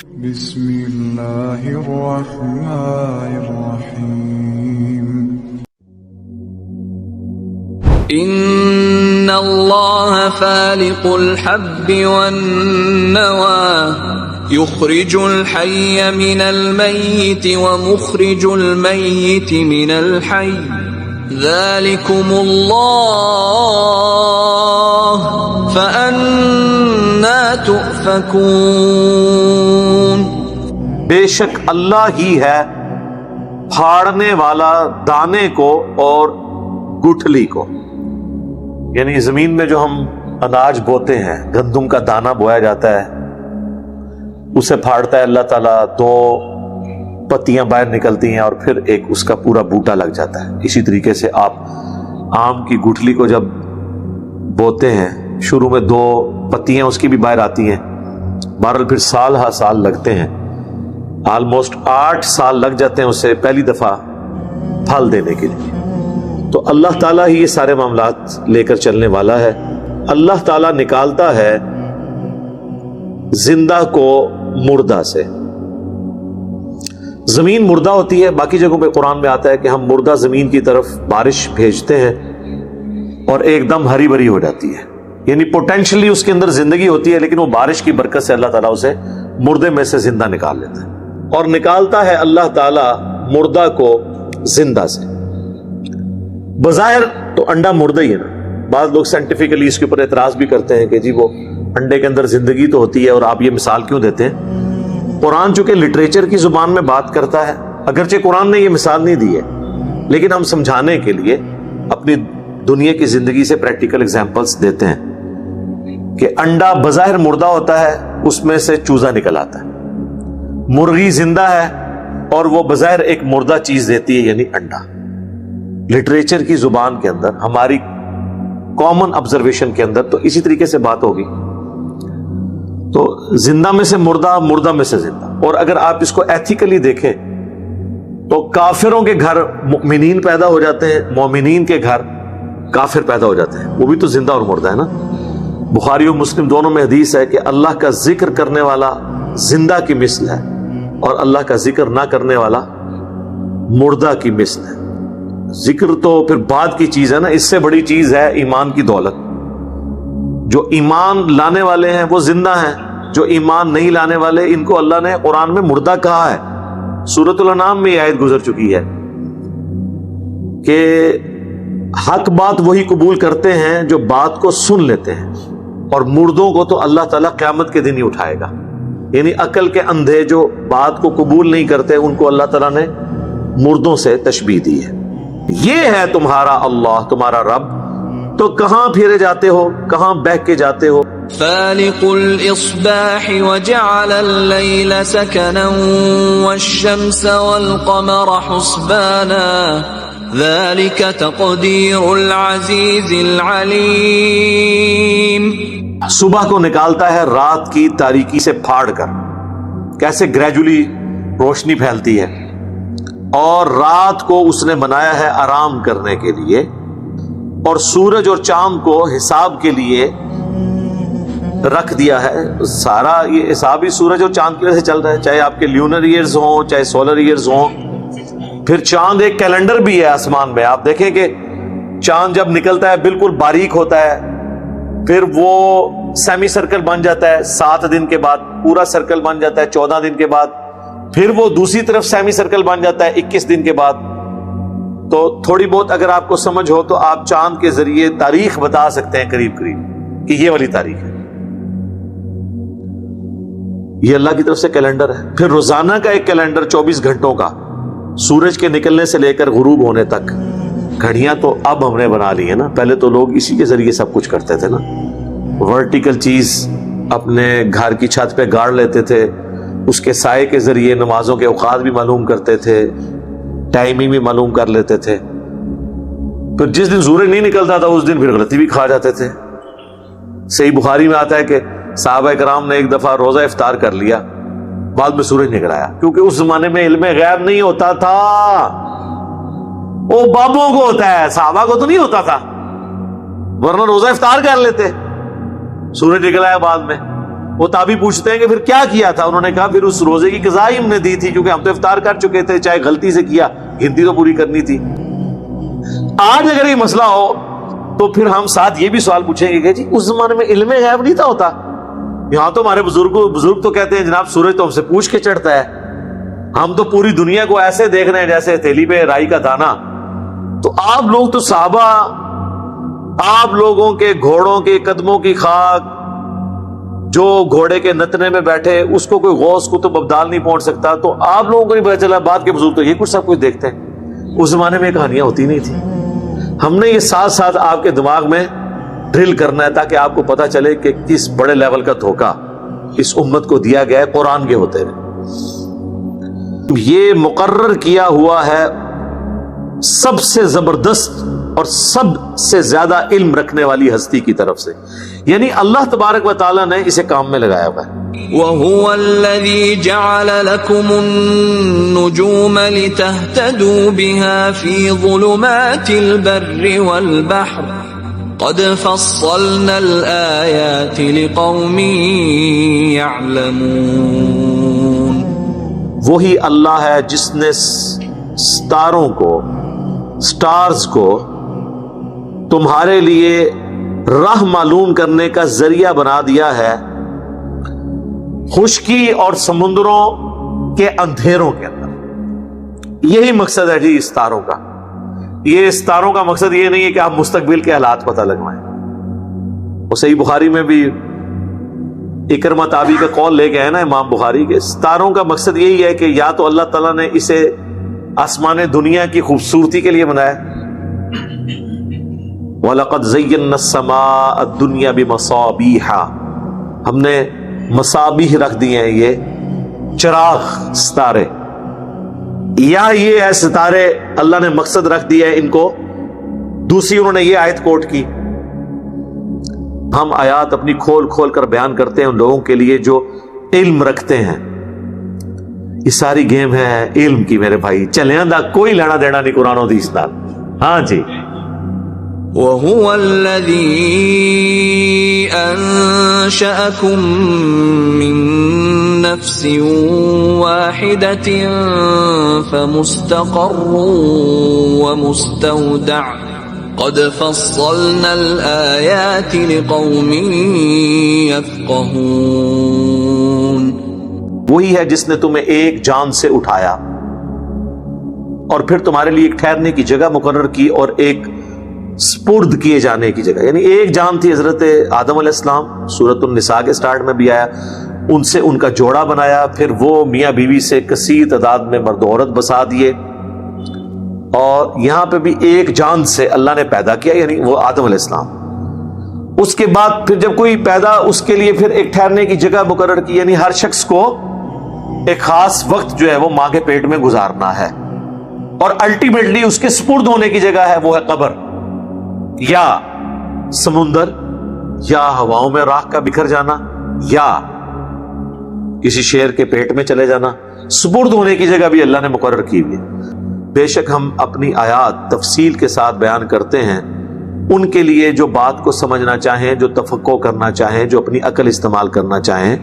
بسم اللہ الرحمن الرحیم ان اللہ فالق الحب والنوى يخرج الحي من الميت ومخرج الميت من الحي ذلكم الله فأنا تؤفكون۔ بے شک اللہ ہی ہے پھاڑنے والا دانے کو اور گٹھلی کو، یعنی زمین میں جو ہم اناج بوتے ہیں، گندم کا دانہ بویا جاتا ہے، اسے پھاڑتا ہے اللہ تعالیٰ، دو پتیاں باہر نکلتی ہیں اور پھر ایک اس کا پورا بوٹا لگ جاتا ہے۔ اسی طریقے سے آپ آم کی گٹھلی کو جب بوتے ہیں، شروع میں دو پتیاں اس کی بھی باہر آتی ہیں، بہرحال پھر سال ہا سال لگتے ہیں، آلموسٹ 8 سال لگ جاتے ہیں اسے پہلی دفعہ پھل دینے کے لیے۔ تو اللہ تعالیٰ ہی یہ سارے معاملات لے کر چلنے والا ہے۔ اللہ تعالیٰ نکالتا ہے زندہ کو مردہ سے۔ زمین مردہ ہوتی ہے، باقی جگہوں پہ قرآن میں آتا ہے کہ ہم مردہ زمین کی طرف بارش بھیجتے ہیں اور ایک دم ہری بھری ہو جاتی ہے، یعنی پوٹینشلی اس کے اندر زندگی ہوتی ہے، لیکن وہ بارش کی برکت سے اللہ تعالیٰ اسے مردے میں سے زندہ نکال لیتا ہے۔ اور نکالتا ہے اللہ تعالیٰ مردہ کو زندہ سے۔ بظاہر تو انڈا مردہ ہی ہے نا، بعض لوگ سائنٹیفکلی اس کے اوپر اعتراض بھی کرتے ہیں کہ جی وہ انڈے کے اندر زندگی تو ہوتی ہے اور آپ یہ مثال کیوں دیتے ہیں؟ قرآن چونکہ لٹریچر کی زبان میں بات کرتا ہے، اگرچہ قرآن نے یہ مثال نہیں دی ہے، لیکن ہم سمجھانے کے لیے اپنی دنیا کی زندگی سے پریکٹیکل ایگزامپلس دیتے ہیں کہ انڈا بظاہر مردہ ہوتا ہے، اس میں سے چوزا نکل آتا ہے، مرغی زندہ ہے اور وہ بظاہر ایک مردہ چیز دیتی ہے، یعنی انڈا۔ لٹریچر کی زبان کے اندر، ہماری کامن آبزرویشن کے اندر تو اسی طریقے سے بات ہوگی۔ تو زندہ میں سے مردہ، مردہ میں سے زندہ۔ اور اگر آپ اس کو ایتھیکلی دیکھیں تو کافروں کے گھر مؤمنین پیدا ہو جاتے ہیں، مومنین کے گھر کافر پیدا ہو جاتے ہیں، وہ بھی تو زندہ اور مردہ ہے نا۔ بخاری و مسلم دونوں میں حدیث ہے کہ اللہ کا ذکر کرنے والا زندہ کی مثل ہے اور اللہ کا ذکر نہ کرنے والا مردہ کی مثل ہے۔ ذکر تو پھر بعد کی چیز ہے نا، اس سے بڑی چیز ہے ایمان کی دولت۔ جو ایمان لانے والے ہیں وہ زندہ ہیں، جو ایمان نہیں لانے والے ان کو اللہ نے قرآن میں مردہ کہا ہے۔ سورۃ الانعام میں یہ آیت گزر چکی ہے کہ حق بات وہی قبول کرتے ہیں جو بات کو سن لیتے ہیں، اور مردوں کو تو اللہ تعالیٰ قیامت کے دن ہی اٹھائے گا۔ یعنی عقل کے اندھے جو بات کو قبول نہیں کرتے ان کو اللہ تعالیٰ نے مردوں سے تشبیہ دی ہے۔ یہ ہے تمہارا اللہ، تمہارا رب، تو کہاں پھیرے جاتے ہو، کہاں بہک کے جاتے ہو؟ فالق الاصباح وجعل الليل سكنا والشمس والقمر حسبانا ذلك تقدير العزيز العليم۔ صبح کو نکالتا ہے رات کی تاریکی سے پھاڑ کر، کیسے گریجولی روشنی پھیلتی ہے، اور رات کو اس نے بنایا ہے آرام کرنے کے لیے، اور سورج اور چاند کو حساب کے لیے رکھ دیا ہے۔ سارا یہ حساب ہی سورج اور چاند کی وجہ سے چل رہا ہے، چاہے آپ کے لیونر ایئرز ہوں چاہے سولر ایئرز ہوں۔ پھر چاند ایک کیلنڈر بھی ہے آسمان میں، آپ دیکھیں کہ چاند جب نکلتا ہے بالکل باریک ہوتا ہے، پھر وہ سیمی سرکل بن جاتا ہے 7 دن کے بعد، پورا سرکل بن جاتا ہے 14 دن کے بعد، پھر وہ دوسری طرف سیمی سرکل بن جاتا ہے 21 دن کے بعد۔ تو تھوڑی بہت اگر آپ کو سمجھ ہو تو آپ چاند کے ذریعے تاریخ بتا سکتے ہیں قریب قریب کہ یہ والی تاریخ ہے۔ یہ اللہ کی طرف سے کیلنڈر ہے۔ پھر روزانہ کا ایک کیلنڈر 24 گھنٹوں کا، سورج کے نکلنے سے لے کر غروب ہونے تک۔ گھڑیاں تو اب ہم نے بنا لی ہے نا، پہلے تو لوگ اسی کے ذریعے سب کچھ کرتے تھے نا۔ ورٹیکل چیز اپنے گھر کی چھت پہ گاڑ لیتے تھے، اس کے سائے کے ذریعے نمازوں کے اوقات بھی معلوم کرتے تھے، ٹائمنگ بھی معلوم کر لیتے تھے۔ پھر جس دن سورج نہیں نکلتا تھا اس دن پھر غلطی بھی کھا جاتے تھے۔ صحیح بخاری میں آتا ہے کہ صحابہ کرام نے ایک دفعہ روزہ افطار کر لیا، بعد میں سورج نکل آیا، کیونکہ اس زمانے میں علم غیب نہیں ہوتا تھا، وہ بابوں کو ہوتا ہے، صحابہ کو تو نہیں ہوتا تھا، ورنہ روزہ افطار کر لیتے۔ سورج نکل آیا بعد میں، وہ تابعی پوچھتے ہیں کہ پھر کیا کیا تھا؟ انہوں نے کہا پھر اس روزے کی قضا ہی ہم نے دی تھی، کیونکہ ہم تو افطار کر چکے تھے، چاہے غلطی سے کیا، گنتی تو پوری کرنی تھی۔ آج اگر یہ مسئلہ ہو تو پھر ہم ساتھ یہ بھی سوال پوچھیں گے کہ جی اس زمانے میں علم غیب نہیں تھا ہوتا؟ یہاں تو ہمارے بزرگ تو کہتے ہیں جناب سورج تو ہم سے پوچھ کے چڑھتا ہے، ہم تو پوری دنیا کو ایسے دیکھ رہے ہیں جیسے تھیلی پہ رائی کا دانا۔ تو آپ لوگ تو صحابہ، آپ لوگوں کے گھوڑوں کے قدموں کی خاک، جو گھوڑے کے نتنے میں بیٹھے اس کو کوئی غوث کتب ابدال نہیں پہنچ سکتا، تو آپ لوگوں کو نہیں پتا چلا، بعد کے بزرگ تو یہ کچھ سب کچھ دیکھتے ہیں۔ اس زمانے میں کہانیاں ہوتی نہیں تھی۔ ہم نے یہ ساتھ ساتھ آپ کے دماغ میں ڈرل کرنا ہے تاکہ آپ کو پتا چلے کہ کس بڑے لیول کا دھوکہ اس امت کو دیا گیا ہے قرآن کے ہوتے ہوئے۔ یہ مقرر کیا ہوا ہے سب سے زبردست اور سب سے زیادہ علم رکھنے والی ہستی کی طرف سے، یعنی اللہ تبارک و تعالیٰ نے اسے کام میں لگایا ہوا ہے۔ وَهُوَ الَّذِي جَعَلَ لَكُمُ النُّجُومَ لِتَهْتَدُوا بِهَا فِي ظُلُمَاتِ الْبَرِّ وَالْبَحْرِ قَدْ فَصَّلْنَا الْآيَاتِ لِقَوْمٍ يَعْلَمُونَ۔ وہی اللہ ہے جس نے ستاروں کو، سٹارز کو تمہارے لیے راہ معلوم کرنے کا ذریعہ بنا دیا ہے خشکی اور سمندروں کے اندھیروں کے اندر۔ یہی مقصد ہے جی ستاروں کا۔ یہ ستاروں کا مقصد یہ نہیں ہے کہ آپ مستقبل کے حالات پتہ لگوائیں۔ وہ صحیح بخاری میں بھی اکرمہ تابعی کا قول لے کے ہے نا امام بخاری کے، ستاروں کا مقصد یہی ہے کہ یا تو اللہ تعالیٰ نے اسے آسمان دنیا کی خوبصورتی کے لیے بنایا، وَلَقَدْ زَيَّنَّا السَّمَاءَ الدُّنْيَا بِمَصَابِيحَ، ہم نے مصابیح رکھ دیے ہیں، یہ چراغ ستارے، یا یہ ہے ستارے اللہ نے مقصد رکھ دیا ہے ان کو۔ دوسری انہوں نے یہ آیت کوٹ کی، ہم آیات اپنی کھول کھول کر بیان کرتے ہیں ان لوگوں کے لیے جو علم رکھتے ہیں۔ یہ ساری گیم ہے علم کی میرے بھائی، چلیں دا کوئی لینا دینا نہیں قرآن و حدیث نال۔ ہاں جی، وَهُوَ الَّذِي أَنشَأَكُم مِّن نَّفْسٍ وَاحِدَةٍ فَمُسْتَقَرٌّ وَمُسْتَوْدَعٌ قَدْ فَصَّلْنَا الْآيَاتِ لِقَوْمٍ يَفْقَهُونَ۔ وہی ہے جس نے تمہیں ایک جان سے اٹھایا اور پھر تمہارے لیے ایک ٹھہرنے کی جگہ مقرر کی اور ایک سپرد کیے جانے کی جگہ، یعنی ایک جان تھی حضرت آدم علیہ السلام، سورۃ النساء کے سٹارٹ میں بھی آیا، ان سے ان کا جوڑا بنایا، پھر وہ میاں بیوی سے کثیر تعداد میں مرد و عورت بسا دیے، اور یہاں پہ بھی ایک جان سے اللہ نے پیدا کیا، یعنی وہ آدم علیہ السلام۔ اس کے بعد پھر جب کوئی پیدا، اس کے لیے پھر ایک ٹھہرنے کی جگہ مقرر کی، یعنی ہر شخص کو ایک خاص وقت جو ہے وہ ماں کے پیٹ میں گزارنا ہے، اور الٹیمیٹلی اس کے سپرد ہونے کی جگہ ہے، وہ ہے قبر یا سمندر یا ہواؤں میں راکھ کا بکھر جانا یا کسی شیر کے پیٹ میں چلے جانا۔ سپرد ہونے کی جگہ بھی اللہ نے مقرر کی ہوئی ہے۔ بے شک ہم اپنی آیات تفصیل کے ساتھ بیان کرتے ہیں ان کے لیے جو بات کو سمجھنا چاہیں، جو تفقع کرنا چاہیں، جو اپنی عقل استعمال کرنا چاہیں،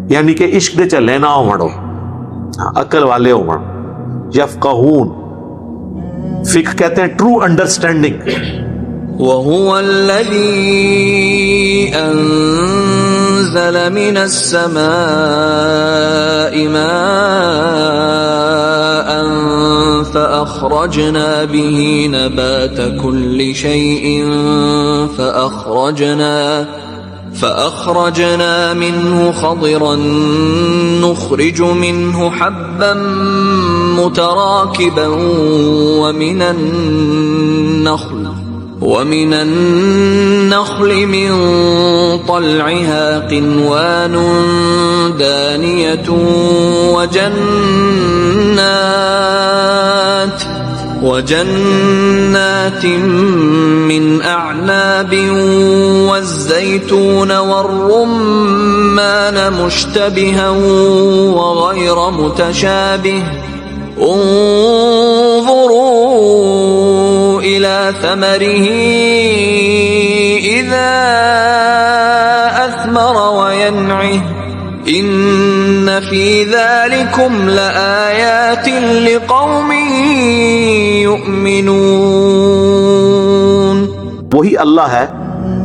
یعنی کہ عشق دے چلے نہ ہو مڑو، عقل والے ہو مڑ، یفقہون، فقہ کہتے ہیں ٹرو انڈرسٹینڈنگ۔ وَهُوَ الَّذِي أَنزَلَ مِنَ السَّمَاءِ مَاءً فَأَخْرَجْنَا بِهِ نَبَاتَ كُلِّ شَيْءٍ فأخرجنا منه خضرا نخرج منه حبا متراكبا ومن النخل من طلعها قنوان دانية وجنات من أعناب والزيتون والرمان مشتبها وغير متشابه انظروا إلى ثمره إذا أثمر وينعه ان فی ذلکم لآیات لقوم یؤمنون. وہی اللہ ہے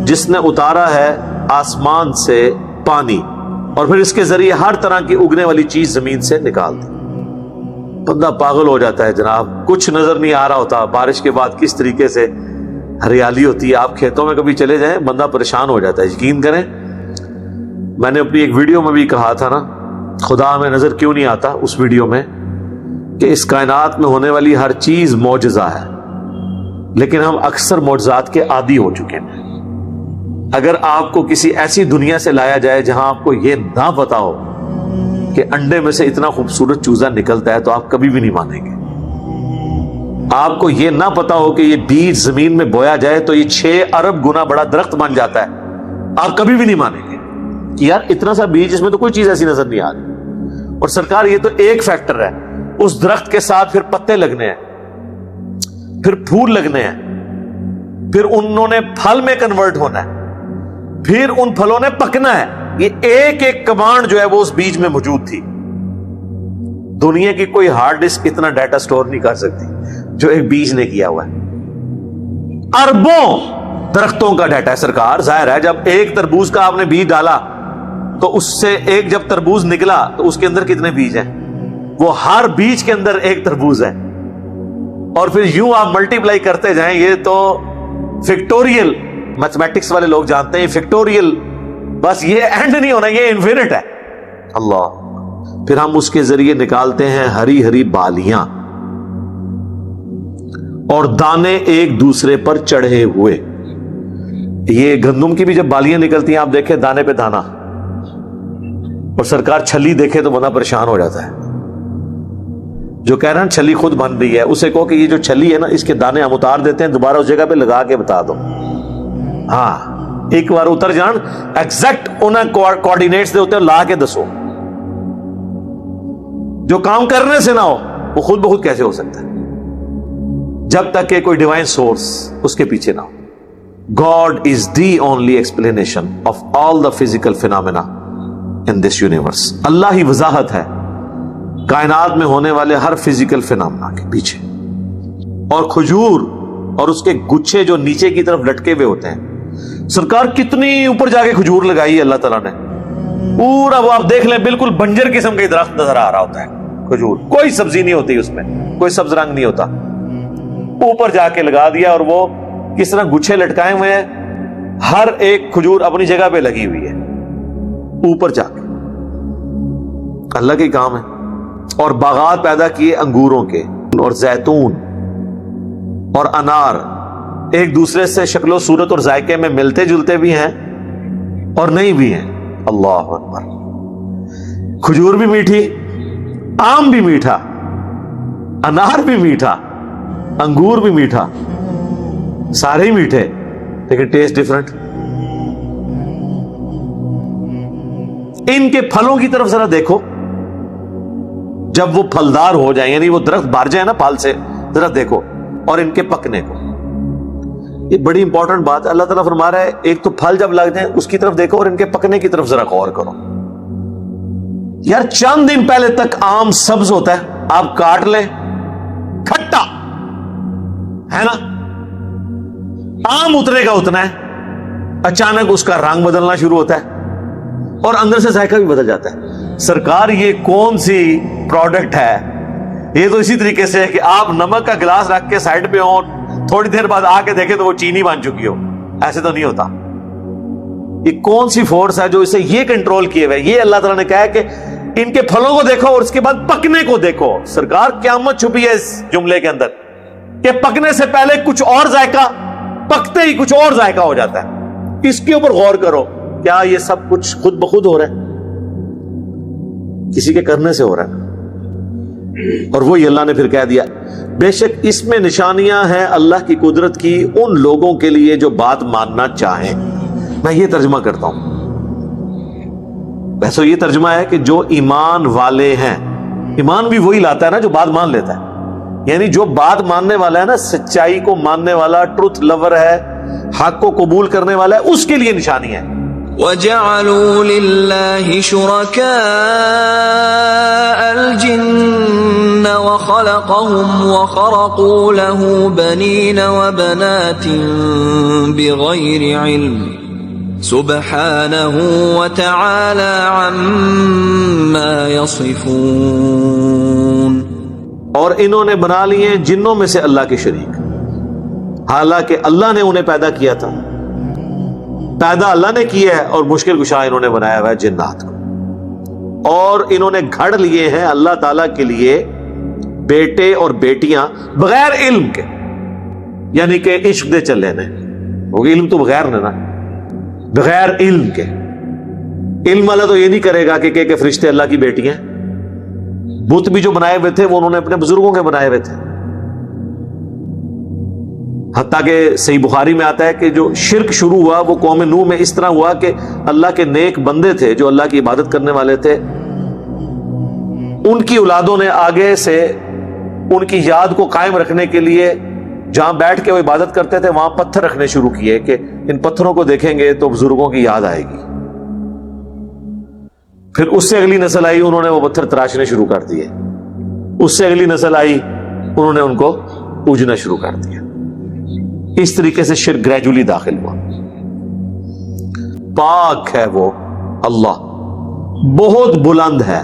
جس نے اتارا ہے آسمان سے پانی اور پھر اس کے ذریعے ہر طرح کی اگنے والی چیز زمین سے نکال دی. بندہ پاگل ہو جاتا ہے جناب، کچھ نظر نہیں آ رہا ہوتا. بارش کے بعد کس طریقے سے ہریالی ہوتی ہے، آپ کھیتوں میں کبھی چلے جائیں بندہ پریشان ہو جاتا ہے. یقین کریں میں نے اپنی ایک ویڈیو میں بھی کہا تھا نا، خدا ہمیں نظر کیوں نہیں آتا، اس ویڈیو میں، کہ اس کائنات میں ہونے والی ہر چیز معجزہ ہے، لیکن ہم اکثر معجزات کے عادی ہو چکے ہیں. اگر آپ کو کسی ایسی دنیا سے لایا جائے جہاں آپ کو یہ نہ پتا ہو کہ انڈے میں سے اتنا خوبصورت چوزا نکلتا ہے تو آپ کبھی بھی نہیں مانیں گے. آپ کو یہ نہ پتا ہو کہ یہ بیج زمین میں بویا جائے تو یہ 6 ارب گنا بڑا درخت بن جاتا ہے، آپ کبھی بھی نہیں مانیں گے کہ یار اتنا سا بیج، اس میں تو کوئی چیز ایسی نظر نہیں آ رہی. اور سرکار یہ تو ایک فیکٹر ہے، اس درخت کے ساتھ پھر پتے لگنے ہیں، پھر پھول لگنے ہیں، پھر انہوں نے پھل میں کنورٹ ہونا ہے، پھر ان پھلوں نے پکنا ہے. یہ ایک ایک کمانڈ جو ہے وہ اس بیج میں موجود تھی. دنیا کی کوئی ہارڈ ڈسک اتنا ڈیٹا سٹور نہیں کر سکتی جو ایک بیج نے کیا ہوا ہے. اربوں درختوں کا ڈیٹا ہے سرکار. ظاہر ہے جب ایک تربوز کا آپ نے بیج ڈالا تو اس سے ایک جب تربوز نکلا تو اس کے اندر کتنے بیج ہیں؟ وہ ہر بیج کے اندر ایک تربوز ہے. اور پھر یوں آپ ملٹیپلائی کرتے جائیں. یہ تو فیکٹوریل میتھمیٹکس والے لوگ جانتے ہیں، فیکٹوریل، بس یہ اینڈ نہیں ہونا، یہ انفینٹ ہے. اللہ. پھر ہم اس کے ذریعے نکالتے ہیں ہری ہری بالیاں اور دانے ایک دوسرے پر چڑھے ہوئے. یہ گندم کی بھی جب بالیاں نکلتی ہیں آپ دیکھیں دانے پہ دانا، اور سرکار چھلی دیکھے تو بندہ پریشان ہو جاتا ہے. جو کہہ رہے ہیں چھلی خود بن رہی ہے، اسے کہو کہ یہ جو چھلی ہے نا اس کے دانے ہم اتار دیتے ہیں، دوبارہ اس جگہ پہ لگا کے بتا دو. ہاں ایک بار اتر جان، ایگزیکٹ انہیں کوآرڈینیٹس دے ہوتے ہیں، لا کے دسو. جو کام کرنے سے نہ ہو وہ خود بخود کیسے ہو سکتا ہے جب تک کہ کوئی ڈیوائن سورس اس کے پیچھے نہ ہو. God is the only explanation of all the physical phenomena in this universe. اللہ ہی وضاحت ہے کائنات میں ہونے والے ہر فزیکل فینامنا کے پیچھے. اور کھجور اور اس کے گچھے جو نیچے کی طرف لٹکے ہوئے ہوتے ہیں، سرکار کتنی اوپر جا کے کھجور لگائی ہے اللہ تعالیٰ نے. پورا وہ آپ دیکھ لیں بالکل بنجر قسم کا درخت نظر آ رہا ہوتا ہے کھجور، کوئی سبزی نہیں ہوتی اس میں، کوئی سبز رنگ نہیں ہوتا. اوپر جا کے لگا دیا اور وہ کس طرح گچھے لٹکائے ہوئے ہیں، ہر ایک کھجور اپنی جگہ پہ لگی ہوئی ہے اوپر جا کے. اللہ کے کام ہے. اور باغات پیدا کیے انگوروں کے اور زیتون اور انار، ایک دوسرے سے شکل و صورت اور ذائقے میں ملتے جلتے بھی ہیں اور نہیں بھی ہیں. اللہ اکبر. کھجور بھی میٹھی، آم بھی میٹھا، انار بھی میٹھا، انگور بھی میٹھا، سارے ہی میٹھے لیکن ٹیسٹ ڈفرنٹ. ان کے پھلوں کی طرف ذرا دیکھو، جب وہ پھلدار ہو جائیں یعنی وہ درخت بھر جائے نا پھل سے، ذرا دیکھو، اور ان کے پکنے کو. یہ بڑی امپورٹنٹ بات ہے. اللہ تعالیٰ فرما رہا ہے ایک تو پھل جب لگ جائیں اس کی طرف دیکھو اور ان کے پکنے کی طرف ذرا غور کرو. یار چند دن پہلے تک آم سبز ہوتا ہے، آپ کاٹ لیں کھٹا ہے نا، آم اترے گا اتنا ہے، اچانک اس کا رنگ بدلنا شروع ہوتا ہے اور اندر سے ذائقہ بھی بدل جاتا ہے. سرکار یہ کون سی پروڈکٹ ہے؟ یہ تو اسی طریقے سے ہے کہ آپ نمک کا گلاس رکھ کے سائڈ پہ ہوں، تھوڑی دیر بعد آ کے دیکھیں تو وہ چینی بن چکی ہو. ایسے تو نہیں ہوتا. یہ کون سی فورس ہے جو اسے یہ کنٹرول کیے ہوئے؟ یہ اللہ تعالیٰ نے کہا ہے کہ ان کے پھلوں کو دیکھو اور اس کے بعد پکنے کو دیکھو. سرکار قیامت چھپی ہے اس جملے کے اندر کہ پکنے سے پہلے کچھ اور ذائقہ، پکتے ہی کچھ اور ذائقہ ہو جاتا ہے. اس کے اوپر غور کرو، کیا یہ سب کچھ خود بخود ہو رہا ہے؟ کسی کے کرنے سے ہو رہا ہے. اور وہی اللہ نے پھر کہہ دیا بے شک اس میں نشانیاں ہیں اللہ کی قدرت کی ان لوگوں کے لیے جو بات ماننا چاہیں. میں یہ ترجمہ کرتا ہوں. ویسے یہ ترجمہ ہے کہ جو ایمان والے ہیں، ایمان بھی وہی لاتا ہے نا جو بات مان لیتا ہے. یعنی جو بات ماننے والا ہے نا، سچائی کو ماننے والا، ٹروتھ لور ہے، حق کو قبول کرنے والا ہے، اس کے لیے نشانی ہے. وَجَعَلُوا لِلَّهِ شُرَكَاءَ الْجِنَّ وَخَلَقَهُمْ وَخَرَقُوا لَهُ بَنِينَ وَبَنَاتٍ بِغَيْرِ عِلْمٍ سُبْحَانَهُ وَتَعَالَى عَمَّا يَصِفُونَ۔ اور انہوں نے بنا لیے جنوں میں سے اللہ کے شریک، حالانکہ اللہ نے انہیں پیدا کیا تھا۔ پیدا اللہ نے کیا ہے اور مشکل کشا انہوں نے بنایا ہوا ہے جنات کو، اور انہوں نے گھڑ لیے ہیں اللہ تعالیٰ کے لیے بیٹے اور بیٹیاں بغیر علم کے، یعنی کہ عشق دے چلے نے، وہ علم تو بغیر نے نا، بغیر علم کے۔ علم والا تو یہ نہیں کرے گا کہ فرشتے اللہ کی بیٹی ہیں۔ بت بھی جو بنائے ہوئے تھے وہ انہوں نے اپنے بزرگوں کے بنائے ہوئے تھے، حتیٰ کہ صحیح بخاری میں آتا ہے کہ جو شرک شروع ہوا وہ قوم نوح میں اس طرح ہوا کہ اللہ کے نیک بندے تھے جو اللہ کی عبادت کرنے والے تھے، ان کی اولادوں نے آگے سے ان کی یاد کو قائم رکھنے کے لیے جہاں بیٹھ کے وہ عبادت کرتے تھے وہاں پتھر رکھنے شروع کیے کہ ان پتھروں کو دیکھیں گے تو بزرگوں کی یاد آئے گی۔ پھر اس سے اگلی نسل آئی، انہوں نے وہ پتھر تراشنے شروع کر دیے، اس سے اگلی نسل آئی، انہوں نے ان کو پوجنا شروع کر دیا۔ اس طریقے سے شرک گریجولی داخل ہوا۔ پاک ہے وہ اللہ، بہت بلند ہے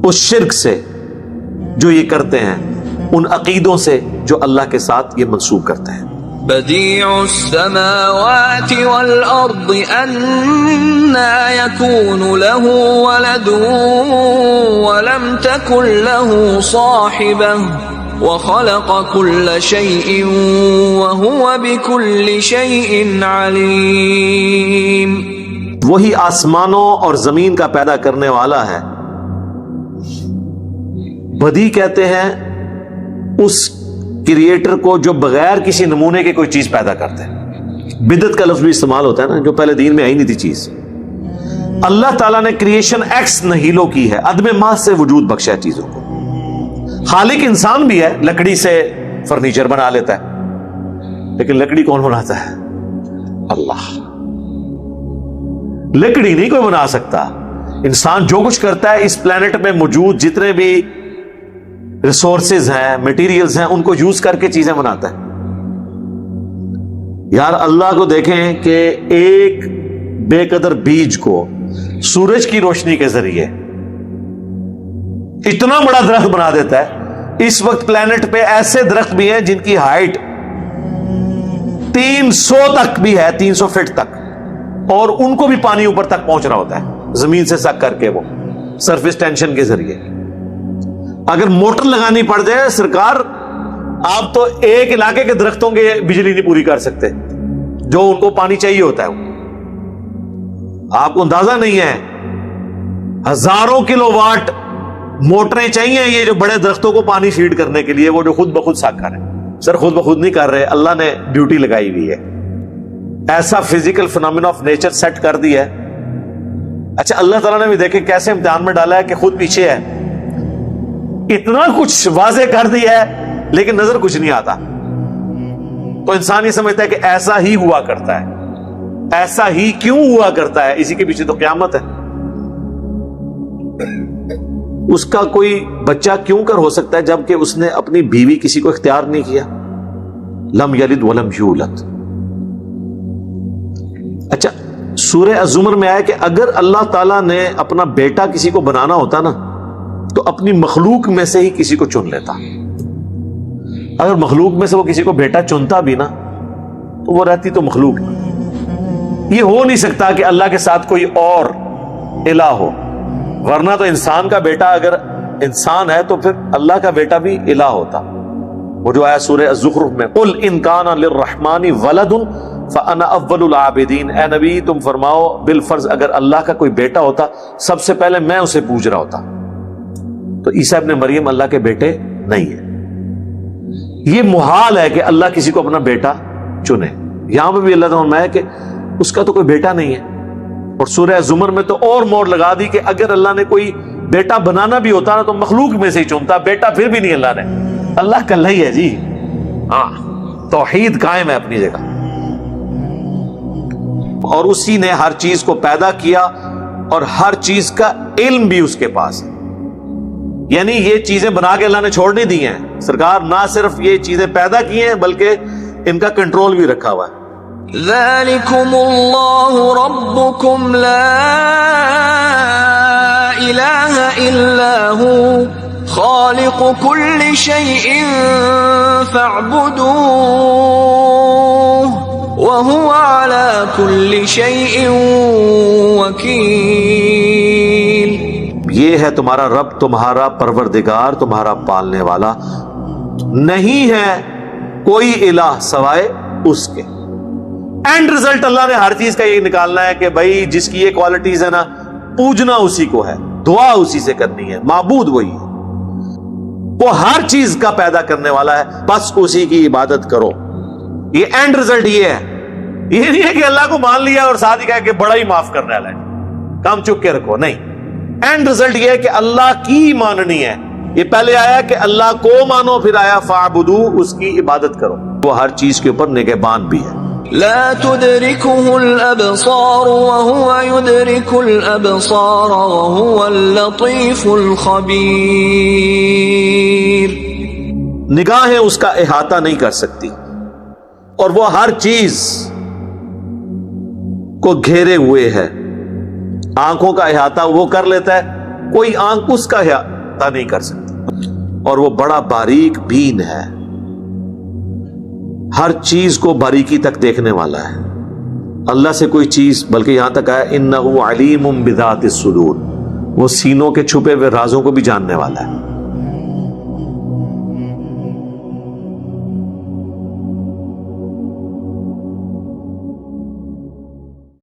اس شرک سے جو یہ کرتے ہیں، ان عقیدوں سے جو اللہ کے ساتھ یہ منسوب کرتے ہیں۔ بديع السماوات والأرض أنى يكون له ولد ولم تكن له صاحبة وخلق كل شيء وهو بكل شيء عليم۔ وہی آسمانوں اور زمین کا پیدا کرنے والا ہے۔ بدی کہتے ہیں اس کریٹر کو جو بغیر کسی نمونے کے کوئی چیز پیدا کرتے ہیں۔ بدعت کا لفظ بھی استعمال ہوتا ہے نا، جو پہلے دین میں آئی نہیں تھی چیز۔ اللہ تعالیٰ نے کریشن ایکس نہیلو کی ہے، عدم محض سے وجود بخشا ہے چیزوں کو۔ خالق انسان بھی ہے، لکڑی سے فرنیچر بنا لیتا ہے، لیکن لکڑی کون بناتا ہے؟ اللہ۔ لکڑی نہیں کوئی بنا سکتا۔ انسان جو کچھ کرتا ہے اس پلانٹ میں موجود جتنے بھی ریسورسز ہیں، میٹیریلز ہیں، ان کو یوز کر کے چیزیں بناتا ہے۔ یار اللہ کو دیکھیں کہ ایک بے قدر بیج کو سورج کی روشنی کے ذریعے اتنا بڑا درخت بنا دیتا ہے۔ اس وقت پلانٹ پہ ایسے درخت بھی ہیں جن کی ہائٹ 300 تک بھی ہے، 300 فٹ تک، اور ان کو بھی پانی اوپر تک پہنچ رہا ہوتا ہے زمین سے سک کر کے، وہ سرفیس ٹینشن کے ذریعے۔ اگر موٹر لگانی پڑ جائے سرکار، آپ تو ایک علاقے کے درختوں کے بجلی نہیں پوری کر سکتے جو ان کو پانی چاہیے ہوتا ہے۔ آپ کو اندازہ نہیں ہے، ہزاروں کلو واٹ موٹریں چاہیے یہ جو بڑے درختوں کو پانی فیڈ کرنے کے لیے، وہ جو خود بخود ساک کر رہے ہیں۔ سر خود بخود نہیں کر رہے، اللہ نے ڈیوٹی لگائی ہوئی ہے، ایسا physical phenomena of nature set کر دیا ہے۔ اچھا اللہ تعالیٰ نے بھی دیکھے کیسے امتحان میں ڈالا ہے کہ خود پیچھے ہے، اتنا کچھ واضح کر دیا ہے لیکن نظر کچھ نہیں آتا۔ تو انسان یہ سمجھتا ہے کہ ایسا ہی ہوا کرتا ہے، ایسا ہی کیوں ہوا کرتا ہے، اسی کے پیچھے تو قیامت ہے۔ اس کا کوئی بچہ کیوں کر ہو سکتا ہے جبکہ اس نے اپنی بیوی کسی کو اختیار نہیں کیا؟ لم یلد ولم یولد۔ اچھا سورہ الزمر میں آیا کہ اگر اللہ تعالیٰ نے اپنا بیٹا کسی کو بنانا ہوتا نا تو اپنی مخلوق میں سے ہی کسی کو چن لیتا۔ اگر مخلوق میں سے وہ کسی کو بیٹا چنتا بھی نا تو وہ رہتی تو مخلوق۔ یہ ہو نہیں سکتا کہ اللہ کے ساتھ کوئی اور الہ ہو، ورنہ تو انسان کا بیٹا اگر انسان ہے تو پھر اللہ کا بیٹا بھی الہ ہوتا۔ وہ جو آیا سورہ الزخرف میں، قل ان کان للرحمن ولد فانا اول العابدین، اے نبی تم فرماؤ بالفرض اگر اللہ کا کوئی بیٹا ہوتا سب سے پہلے میں اسے پوج رہا ہوتا۔ تو عیسیٰ ابن مریم اللہ کے بیٹے نہیں ہے۔ یہ محال ہے کہ اللہ کسی کو اپنا بیٹا چنے۔ یہاں پہ بھی اللہ تعالیٰ نے فرمایا کہ اس کا تو کوئی بیٹا نہیں ہے، اور سورہ زمر میں تو اور مور لگا دی کہ اگر اللہ نے کوئی بیٹا بنانا بھی ہوتا نا تو مخلوق میں سے ہی چنتا، بیٹا پھر بھی نہیں اللہ نے۔ اللہ کلّہ ہی ہے جی، ہاں توحید قائم ہے اپنی جگہ۔ اور اسی نے ہر چیز کو پیدا کیا اور ہر چیز کا علم بھی اس کے پاس ہے. یعنی یہ چیزیں بنا کے اللہ نے چھوڑ نہیں دی ہیں. سرکار نہ صرف یہ چیزیں پیدا کی ہیں بلکہ ان کا کنٹرول بھی رکھا ہوا ہے. ذَلِكُمُ اللَّهُ رَبُّكُمْ لَا إِلَٰهَ إِلَّا هُوَ خَالِقُ كُلِّ شَيْءٍ فَاعْبُدُوهُ وَهُوَ عَلَى كُلِّ شَيْءٍ وَكِيلٌ. یہ ہے تمہارا رب، تمہارا پروردگار، تمہارا پالنے والا. نہیں ہے کوئی الہ سوائے اس کے. اینڈ رزلٹ اللہ نے ہر چیز کا یہ نکالنا ہے کہ بھائی جس کی یہ کوالٹیز ہے نا، پوجنا اسی کو ہے، دعا اسی سے کرنی ہے، معبود وہی ہے. وہ ہر چیز کا پیدا کرنے والا ہے، بس اسی کی عبادت کرو. یہ اینڈ رزلٹ یہ ہے. یہ نہیں ہے کہ اللہ کو مان لیا اور ساتھ ہی کہا کہ بڑا ہی معاف کرنے والا ہے، کام چک کے رکھو. نہیں، اینڈ رزلٹ یہ ہے کہ اللہ کی ماننی ہے. یہ پہلے آیا کہ اللہ کو مانو، پھر آیا فاعبدو، اس کی عبادت کرو. وہ ہر چیز کے اوپر نگہبان بھی ہے. لا تدركه الأبصار وهو يدرك الأبصار وهو اللطيف الخبير. نگاہیں اس کا احاطہ نہیں کر سکتی اور وہ ہر چیز کو گھیرے ہوئے ہے. آنکھوں کا احاطہ وہ کر لیتا ہے، کوئی آنکھ اس کا احاطہ نہیں کر سکتی. اور وہ بڑا باریک بین ہے، ہر چیز کو باریکی تک دیکھنے والا ہے. اللہ سے کوئی چیز، بلکہ یہاں تک آیا انہ علیم بذات الصدور، وہ سینوں کے چھپے ہوئے رازوں کو بھی جاننے والا ہے.